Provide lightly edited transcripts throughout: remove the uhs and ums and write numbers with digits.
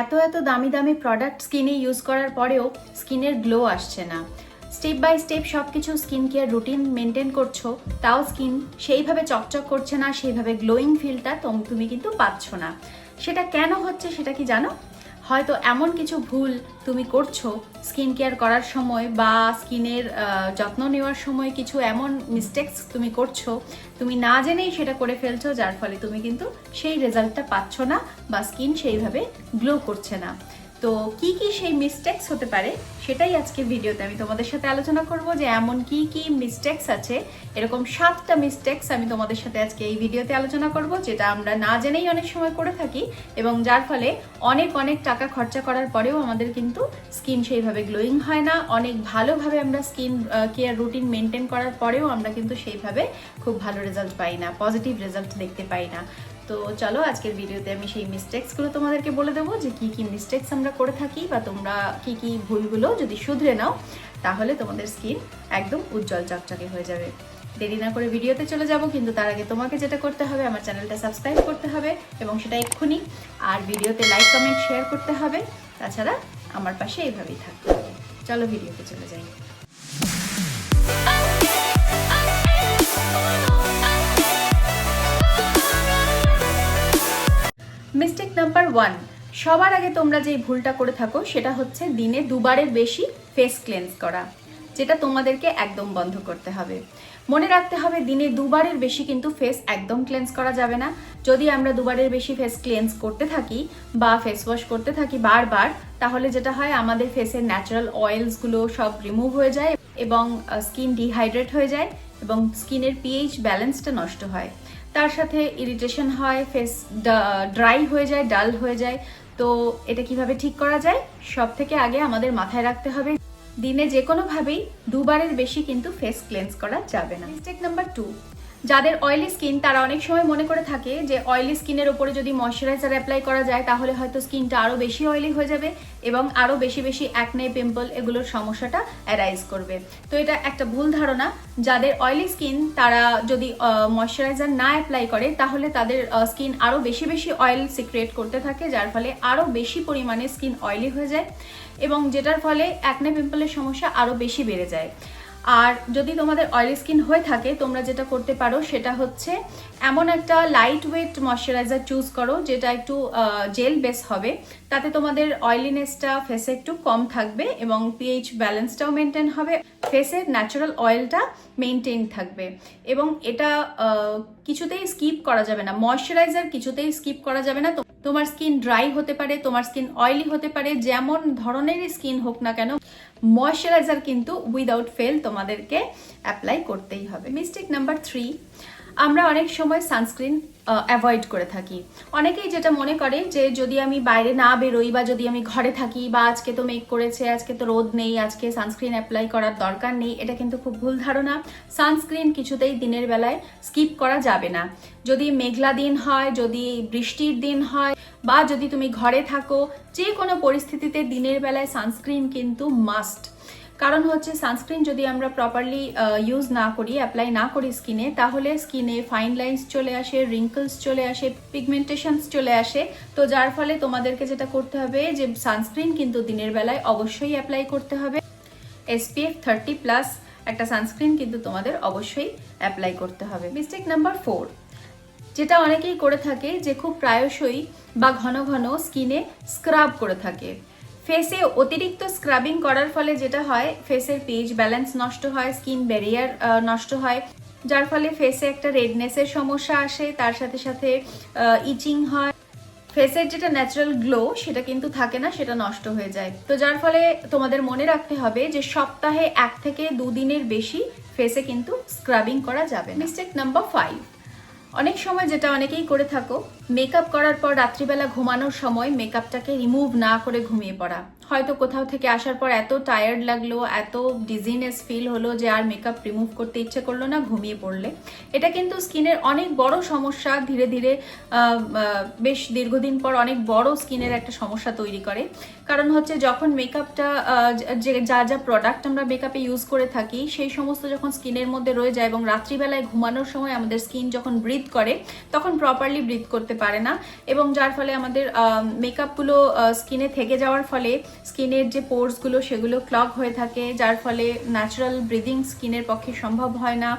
এত এত দামি দামি প্রোডাক্ট স্কিনে ইউজ করার পরেও স্কিনের গ্লো আসছে না। স্টেপ বাই স্টেপ সব কিছু স্কিন কেয়ার রুটিন মেনটেন করছো, তাও স্কিন সেইভাবে চকচক করছে না, সেইভাবে গ্লোয়িং ফিলটা তুমি কিন্তু পাচ্ছ না। সেটা কেন হচ্ছে সেটা কি জানো? হয়তো এমন কিছু ভুল তুমি করছো স্কিন কেয়ার করার সময় বা স্কিনের যত্ন নেওয়ার সময়, কিছু এমন মিস্টেক্স তুমি করছো, তুমি না জেনেই সেটা করে ফেলছো, যার ফলে তুমি কিন্তু সেই রেজাল্টটা পাচ্ছ না বা স্কিন সেইভাবে গ্লো করছে না। তো কি কি সেই মিস্টেক্স হতে পারে সেটাই আজকের ভিডিওতে আমি তোমাদের সাথে আলোচনা করব, যে এমন কি কি মিস্টেক্স আছে। এরকম 7টা মিস্টেক্স আমি তোমাদের সাথে আজকে এই ভিডিওতে আলোচনা করব, যেটা আমরা না জেনেই অনেক সময় করে থাকি এবং যার ফলে অনেক অনেক টাকা খরচা করার পরেও আমাদের কিন্তু স্কিন সেইভাবে গ্লোয়িং হয় না। অনেক ভালোভাবে আমরা স্কিন কেয়ার রুটিন মেনটেন করার পরেও আমরা কিন্তু সেইভাবে খুব ভালো রেজাল্ট পাই না, পজিটিভ রেজাল্ট দেখতে পাই না। তো চলো আজকের ভিডিওতে আমি সেই মিস্টেক্সগুলো তোমাদেরকে বলে দেবো, যে কি কি মিস্টেক্স আমরা করে থাকি বা তোমরা কি কি ভুলগুলো যদি শুধরে নাও তাহলে তোমাদের স্কিন একদম উজ্জ্বল চকচকে হয়ে যাবে। দেরি না করে ভিডিওতে চলে যাব, কিন্তু তার আগে তোমাকে যেটা করতে হবে, আমার চ্যানেলটা সাবস্ক্রাইব করতে হবে এবং সেটা এক্ষুনি, আর ভিডিওতে লাইক কমেন্ট শেয়ার করতে হবে। তাছাড়া আমার পাশে এইভাবেই থাকতে হবে। চলো ভিডিওতে চলে যাই। মিস্টেক নাম্বার 1, সবার আগে তোমরা যে ভুলটা করে থাকো সেটা হচ্ছে দিনে দুবারের বেশি ফেস ক্লেন্স করা, যেটা তোমাদেরকে একদম বন্ধ করতে হবে। মনে রাখতে হবে দিনে দুবারের বেশি কিন্তু ফেস একদম ক্লেন্স করা যাবে না। যদি আমরা দুবারের বেশি ফেস ক্লেন্স করতে থাকি বা ফেস ওয়াশ করতে থাকি বারবার, তাহলে যেটা হয় আমাদের ফেসের ন্যাচারাল অয়েলসগুলো সব রিমুভ হয়ে যায় এবং স্কিন ডিহাইড্রেট হয়ে যায় এবং স্কিনের পিএইচ ব্যালেন্সটা নষ্ট হয়। তার সাথে ইরিটেশন হয়, ফেস ড্রাই হয়ে যায়, ডাল হয়ে যায়। তো এটা কিভাবে ঠিক করা যায়? সব থেকে আগে আমাদের মাথায় রাখতে হবে দিনে যে কোনোভাবেই দুবারের বেশি কিন্তু ফেস ক্লেন্স করা যাবে না। মিস্টেক নাম্বার 2, যাদের অয়েলি স্কিন তারা অনেক সময় মনে করে থাকে যে অয়েলি স্কিনের ওপরে যদি ময়শ্চারাইজার অ্যাপ্লাই করা যায় তাহলে হয়তো স্কিনটা আরও বেশি অয়েলি হয়ে যাবে এবং আরও বেশি বেশি অ্যাকনে, পিম্পল এগুলোর সমস্যাটা অ্যারাইজ করবে। তো এটা একটা ভুল ধারণা। যাদের অয়েলি স্কিন তারা যদি ময়শ্চারাইজার না অ্যাপ্লাই করে তাহলে তাদের স্কিন আরও বেশি বেশি অয়েল সিক্রিয়েট করতে থাকে, যার ফলে আরও বেশি পরিমাণে স্কিন অয়েলি হয়ে যায় এবং যেটার ফলে অ্যাকনে, পিম্পলের সমস্যা আরও বেশি বেড়ে যায়। আর যদি তোমাদের অয়েলি স্কিন হয়ে থাকে, তোমরা যেটা করতে পারো সেটা হচ্ছে এমন একটা লাইট ওয়েট ময়শ্চারাইজার চুজ করো যেটা একটু জেল বেস হবে, তাতে তোমাদের অয়েলিনেসটা ফেসে একটু কম থাকবে এবং পিএইচ ব্যালেন্সটাও মেনটেন হবে, ফেসের ন্যাচারাল অয়েলটা মেনটেন থাকবে। এবং এটা কিছুতেই স্কিপ করা যাবে না, ময়শ্চারাইজার কিছুতেই স্কিপ করা যাবে না। তোমার স্কিন ড্রাই হতে পারে, তোমার স্কিন অয়েলি হতে পারে, যেমন ধরনেরই স্কিন হোক না কেন, ময়শ্চারাইজার কিন্তু উইদাউট ফেল তোমাদেরকে অ্যাপ্লাই করতেই হবে। মিস্টেক নাম্বার 3, আমরা অনেক সময় সানস্ক্রিন অ্যাভয়েড করে থাকি। অনেকেই যেটা মনে করে যে যদি আমি বাইরে না বেরোই বা যদি আমি ঘরে থাকি বা আজকে তো মেক করেছে, আজকে তো রোদ নেই, আজকে সানস্ক্রিন অ্যাপ্লাই করার দরকার নেই, এটা কিন্তু খুব ভুল ধারণা। সানস্ক্রিন কিছুতেই দিনের বেলায় স্কিপ করা যাবে না। যদি মেঘলা দিন হয়, যদি বৃষ্টির দিন হয় বা যদি তুমি ঘরে থাকো, যে কোনো পরিস্থিতিতে দিনের বেলায় সানস্ক্রিন কিন্তু মাস্ট। কারণ হচ্ছে সানস্ক্রিন যদি আমরা প্রপারলি ইউজ না করি, অ্যাপ্লাই না করি স্কিনে, তাহলে স্কিনে ফাইন লাইন্স চলে আসে, রিঙ্কলস চলে আসে, পিগমেন্টেশনস চলে আসে। তো যার ফলে তোমাদেরকে যেটা করতে হবে যে সানস্ক্রিন কিন্তু দিনের বেলায় অবশ্যই অ্যাপ্লাই করতে হবে। SPF 30+ একটা সানস্ক্রিন কিন্তু তোমাদের অবশ্যই অ্যাপ্লাই করতে হবে। মিস্টেক নাম্বার 4, যেটা অনেকেই করে থাকে যে খুব প্রায়শই বা ঘন ঘন স্কিনে স্ক্রাব করে থাকে। ফেসে অতিরিক্ত স্ক্রাবিং করার ফলে যেটা হয়, ফেসের পিএইচ ব্যালেন্স নষ্ট হয়, স্কিন ব্যারিয়ার নষ্ট হয়, যার ফলে ফেসে একটা রেডনেসের সমস্যা আসে, তার সাথে সাথে ইচিং হয়, ফেসের যেটা ন্যাচারাল গ্লো সেটা কিন্তু থাকে না, সেটা নষ্ট হয়ে যায়। তো যার ফলে তোমাদের মনে রাখতে হবে যে সপ্তাহে 1 থেকে 2 দিনের বেশি ফেসে কিন্তু স্ক্রাবিং করা যাবে। মিস্টেক নাম্বার 5, অনেক সময় যেটা অনেকেই করে থাকো, মেকআপ করার পর রাত্রিবেলা ঘুমানোর সময় মেকআপটাকে রিমুভ না করে ঘুমিয়ে পড়া। হয়তো কোথাও থেকে আসার পর এত টায়ার্ড লাগলো, এত ডিজিনেস ফিল হলো যে আর মেকআপ রিমুভ করতে ইচ্ছে করলো না, ঘুমিয়ে পড়লে। এটা কিন্তু স্কিনের অনেক বড় সমস্যা, ধীরে ধীরে বেশ দীর্ঘদিন পর অনেক বড় স্কিনের একটা সমস্যা তৈরি করে। কারণ হচ্ছে যখন মেকআপটা যা যা প্রোডাক্ট আমরা মেকআপে ইউজ করে থাকি সেই সমস্ত যখন স্কিনের মধ্যে রয়ে যায় এবং রাত্রিবেলায় ঘুমানোর সময় আমাদের স্কিন যখন ব্রিথ করে তখন প্রপারলি ব্রিথ করতে পারে না, এবং যার ফলে আমাদের মেকআপগুলো স্কিনে থেকে যাওয়ার ফলে স্কিনের যে পোর্সগুলো সেগুলো ক্লগ হয়ে থাকে, যার ফলে ন্যাচারাল ব্রিদিং স্কিনের পক্ষে সম্ভব হয় না।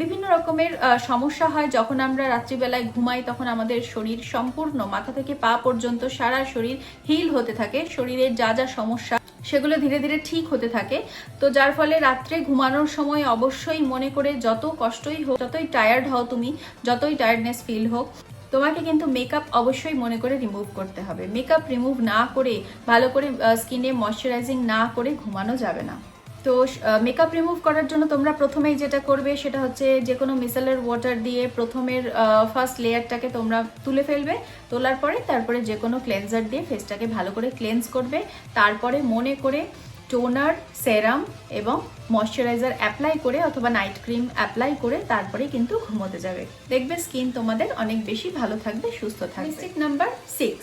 বিভিন্ন রকমের সমস্যা হয় যখন আমরা রাত্রিবেলায় ঘুমাই, তখন আমাদের শরীর সম্পূর্ণ মাথা থেকে পা পর্যন্ত সারা শরীর হিল হতে থাকে, শরীরের যা যা সমস্যা সেগুলো ধীরে ধীরে ঠিক হতে থাকে। তো যার ফলে রাত্রে ঘুমানোর সময় অবশ্যই মনে করে, যত কষ্টই হোক, যতই টায়ার্ড হও তুমি, যতই টায়ার্ডনেস ফিল হোক, তোমাকে কিন্তু মেকআপ অবশ্যই মনে করে রিমুভ করতে হবে। মেকআপ রিমুভ না করে, ভালো করে স্কিনে ময়শ্চারাইজিং না করে ঘুমানো যাবে না। তো মেকআপ রিমুভ করার জন্য তোমরা প্রথমেই যেটা করবে সেটা হচ্ছে যে কোনো মিসেলার ওয়াটার দিয়ে প্রথমের ফার্স্ট লেয়ারটাকে তোমরা তুলে ফেলবে। তোলার পরে তারপরে যে কোনো ক্লেনজার দিয়ে ফেসটাকে ভালো করে ক্লেন্স করবে। তারপরে মনে করে টোনার, সেরাম এবং ময়শ্চারাইজার অ্যাপ্লাই করে অথবা নাইট ক্রিম অ্যাপ্লাই করে তারপরে কিন্তু ঘুমোতে যাবে। দেখবে স্কিন তোমাদের অনেক বেশি ভালো থাকবে, সুস্থ থাকবে। মিস্টেক নাম্বার 6,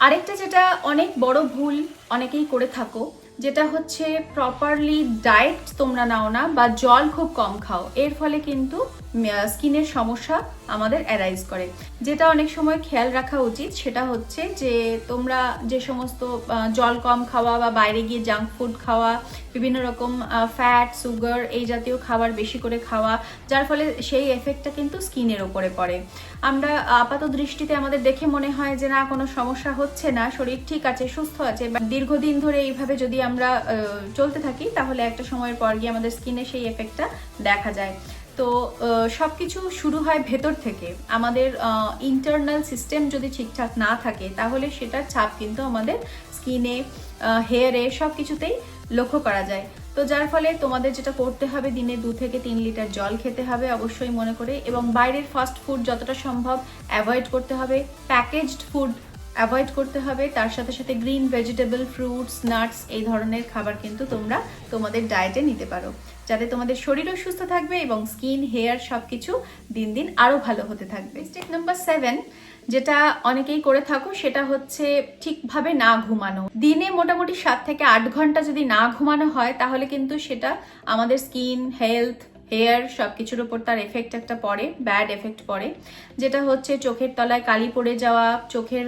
আরেকটা যেটা অনেক বড় ভুল অনেকেই করে থাকো, যেটা হচ্ছে প্রপারলি ডায়েট তোমরা নাও না বা জল খুব কম খাও। এর ফলে কিন্তু স্কিনের সমস্যা আমাদের অ্যারাইজ করে। যেটা অনেক সময় খেয়াল রাখা উচিত সেটা হচ্ছে যে তোমরা যে সমস্ত জল কম খাওয়া বা বাইরে গিয়ে জাঙ্ক ফুড খাওয়া, বিভিন্ন রকম ফ্যাট, সুগার এই জাতীয় খাবার বেশি করে খাওয়া, যার ফলে সেই এফেক্টটা কিন্তু স্কিনের ওপরে পড়ে। আমরা আপাত দৃষ্টিতে আমাদের দেখে মনে হয় যে না, কোনো সমস্যা হচ্ছে না, শরীর ঠিক আছে, সুস্থ আছে, দীর্ঘদিন ধরে এইভাবে যদি আমরা চলতে থাকি তাহলে একটা সময়ের পর গিয়ে আমাদের স্কিনে সেই এফেক্টটা দেখা যায়। তো সবকিছু শুরু হয় ভেতর থেকে। আমাদের ইন্টারনাল সিস্টেম যদি ঠিকঠাক না থাকে তাহলে সেটার ছাপ কিন্তু আমাদের স্কিনে, হেয়ারে, সব কিছুতেই লক্ষ্য করা যায়। তো যার ফলে তোমাদের যেটা করতে হবে, দিনে 2 থেকে 3 লিটার জল খেতে হবে অবশ্যই মনে করে, এবং বাইরের ফাস্ট ফুড যতটা সম্ভব অ্যাভয়েড করতে হবে, প্যাকেজড ফুড অ্যাভয়েড করতে হবে। তার সাথে সাথে গ্রিন ভেজিটেবল, ফ্রুটস, নাটস এই ধরনের খাবার কিন্তু তোমরা তোমাদের ডায়েটে নিতে পারো, যাতে তোমাদের শরীরও সুস্থ থাকবে এবং স্কিন, হেয়ার সবকিছু দিন দিন আরো ভালো হতে থাকবে। স্টেপ নাম্বার 7, যেটা অনেকেই করে থাকো, সেটা হচ্ছে ঠিকভাবে না ঘুমানো। দিনে মোটামুটি 7 থেকে 8 ঘন্টা যদি না ঘুমানো হয় তাহলে কিন্তু সেটা আমাদের স্কিন, হেলথ, হেয়ার সবকিছুর উপর তার এফেক্ট একটা পড়ে, ব্যাড এফেক্ট পড়ে। যেটা হচ্ছে চোখের তলায় কালি পড়ে যাওয়া, চোখের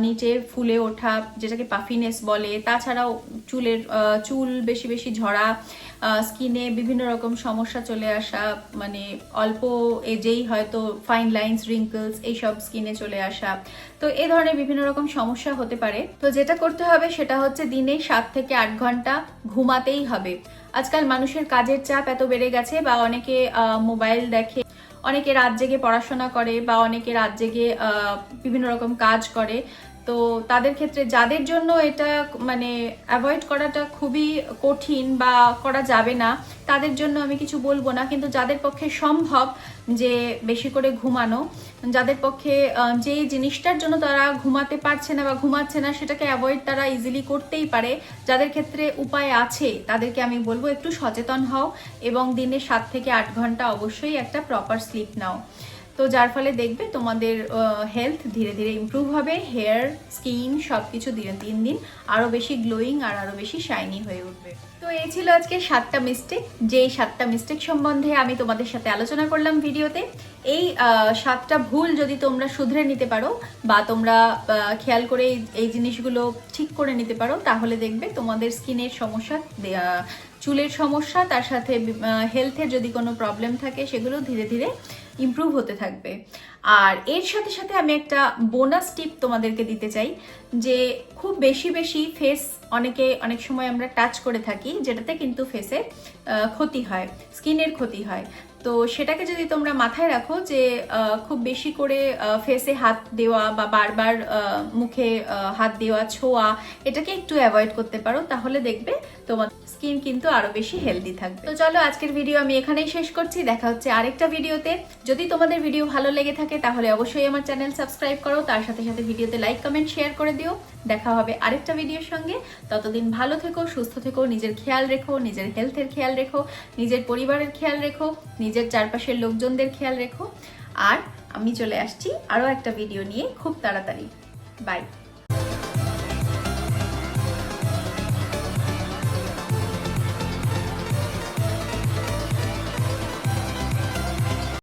নিচে ফুলে ওঠা, যেটাকে পাফিনেস বলে, তাছাড়াও চুল বেশি বেশি ঝরা, স্কিনে বিভিন্ন রকম সমস্যা চলে আসা, মানে অল্প এজেই হয়তো ফাইন লাইন্স, রিঙ্কলস এইসব স্কিনে চলে আসা। তো এই ধরনের বিভিন্ন রকম সমস্যা হতে পারে। তো যেটা করতে হবে সেটা হচ্ছে দিনে 7 থেকে 8 ঘন্টা ঘুমাতেই হবে। আজকাল মানুষের কাজের চাপ এত বেড়ে গেছে, বা অনেকে মোবাইল দেখে, অনেকে রাত জেগে পড়াশোনা করে, বা অনেকে রাত জেগে বিভিন্ন রকম কাজ করে। তো তাদের ক্ষেত্রে, যাদের জন্য এটা মানে অ্যাভয়েড করাটা খুবই কঠিন বা করা যাবে না, তাদের জন্য আমি কিছু বলবো না। কিন্তু যাদের পক্ষে সম্ভব যে বেশি করে ঘুমানো, যাদের পক্ষে যে জিনিসটার জন্য তারা ঘুমাতে পারছে না বা ঘুমাচ্ছে না সেটাকে অ্যাভয়েড তারা ইজিলি করতেই পারে, যাদের ক্ষেত্রে উপায় আছে তাদেরকে আমি বলবো একটু সচেতন হও এবং দিনে 7 থেকে 8 ঘন্টা অবশ্যই একটা প্রপার স্লিপ নাও। তো যার ফলে দেখবে তোমাদের হেলথ ধীরে ধীরে ইমপ্রুভ হবে, হেয়ার, স্কিন সবকিছু দিন দিন আরো বেশি গ্লোয়িং আর আরো বেশি শাইনি হয়ে উঠবে। তো এই ছিল আজকে 7টা মিস্টেক, যেই 7টা মিস্টেক সম্বন্ধে আমি তোমাদের সাথে আলোচনা করলাম ভিডিওতে। এই 7টা ভুল যদি তোমরা শুধরে নিতে পারো বা তোমরা খেয়াল করে এই জিনিসগুলো ঠিক করে নিতে পারো, তাহলে দেখবে তোমাদের স্কিনের সমস্যা, চুলের সমস্যা, তার সাথে হেলথের যদি কোনো প্রবলেম থাকে সেগুলো ধীরে ধীরে ইমপ্রুভ হতে থাকবে। আর এর সাথে সাথে আমি একটা বোনাস টিপ তোমাদেরকে দিতে চাই, যে খুব বেশি বেশি ফেস অনেক সময় আমরা টাচ করে থাকি, যেটাতে কিন্তু ফেসের ক্ষতি হয়, স্কিনের ক্ষতি হয়। তো সেটাকে যদি তোমরা মাথায় রাখো যে খুব বেশি করে ফেসে হাত দেওয়া বা বারবার মুখে হাত দেওয়া, ছোঁয়া, এটাকে একটু অ্যাভয়েড করতে পারো, তাহলে দেখবে তোমার স্কিন কিন্তু আরো বেশি হেলদি থাকবে। তো চলো আজকের ভিডিও আমি এখানেই শেষ করছি, দেখা হচ্ছে আরেকটা ভিডিওতে। যদি তোমাদের ভিডিও ভালো লেগে থাকে তাহলে অবশ্যই আমার চ্যানেল সাবস্ক্রাইব করো, তার সাথে সাথে ভিডিওতে লাইক, কমেন্ট, শেয়ার করে দিও। দেখা হবে আরেকটা ভিডিওর সঙ্গে। ততদিন ভালো থেকো, সুস্থ থেকো, নিজের খেয়াল রেখো, নিজের হেলথের খেয়াল রেখো, নিজের পরিবারের খেয়াল রেখো, নিজের চারপাশের লোকজনদের খেয়াল রেখো। আর আমি চলে আসছি আরো একটা ভিডিও নিয়ে খুব তাড়াতাড়ি। বাই।